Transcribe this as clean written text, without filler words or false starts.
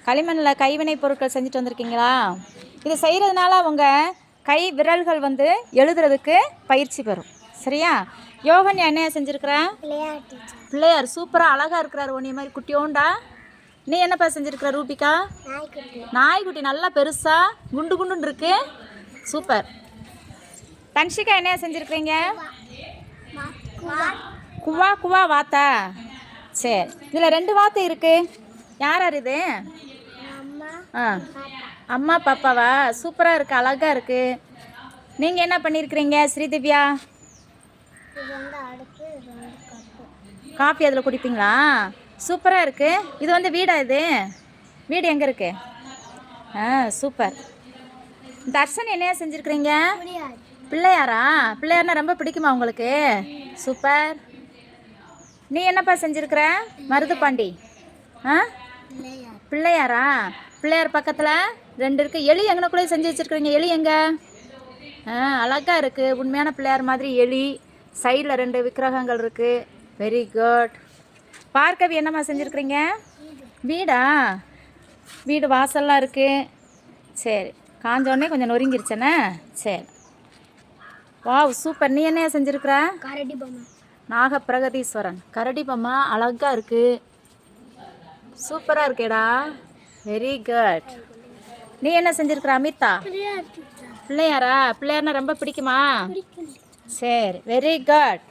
களிமண்ணில் கைவினை பொருட்கள் செஞ்சுட்டு வந்திருக்கீங்களா? இது செய்கிறதுனால உங்கள் கை விரல்கள் வந்து எழுதுறதுக்கு பயிற்சி பெறும். சரியா? யோகன் என்ன செஞ்சுருக்குற? பிள்ளையார் சூப்பராக அழகாக இருக்கிறார். உன்னை மாதிரி குட்டியோண்டா. நீ என்னப்பா செஞ்சுருக்குற ரூபிகா? நாய்க்குட்டி நல்லா பெருசாக குண்டு குண்டுன்னு இருக்கு. சூப்பர். தன்ஷிகா என்ன செஞ்சுருக்குறீங்க? குவா குவா வாத்தா. சரி, இதில் 2 வாத்து இருக்குது. யார் யார் இது? அம்மா பாப்பாவா? சூப்பராக இருக்குது, அழகாக இருக்குது. நீங்கள் என்ன பண்ணியிருக்கிறீங்க ஸ்ரீதிவ்யா? காஃபி அதில் குடிப்பீங்களா? சூப்பராக இருக்குது. இது வந்து வீடா? இது வீடு எங்கே இருக்குது? சூப்பர். தர்ஷன் என்னையா செஞ்சுருக்குறீங்க? பிள்ளையாரா? பிள்ளையார்னா ரொம்ப பிடிக்குமா உங்களுக்கு? சூப்பர். நீ என்னப்பா செஞ்சுருக்குற? மருதுபாண்டி. பிள்ளையாரா? பிள்ளையார் பக்கத்தில் 2 இருக்குது. எலி எங்கனக்குள்ளே செஞ்சு வச்சுருக்குறீங்க. எலி எங்கே? அழகாக இருக்குது. உண்மையான பிள்ளையார் மாதிரி எலி. சைடில் 2 விக்கிரகங்கள் இருக்குது. Very good. பார்க்கவி என்னம்மா செஞ்சுருக்குறீங்க? வீடா? வீடு வாசல்லாம் இருக்குது. சரி, காஞ்சோடனே கொஞ்சம் நொறுங்கிருச்சேண்ணே. சரி, வாவ் சூப்பர். நீ என்ன செஞ்சுருக்குற? கரடி பொம்மை. நாகப்பிரகதீஸ்வரன் கரடி பொம்மை அழகாக இருக்குது. சூப்பராக இருக்கேடா. Very good. நீ என்ன செஞ்சுருக்குற அமிதா? பிள்ளையாரா? பிள்ளையார்னா ரொம்ப பிடிக்குமா? சரி, வெரி குட்.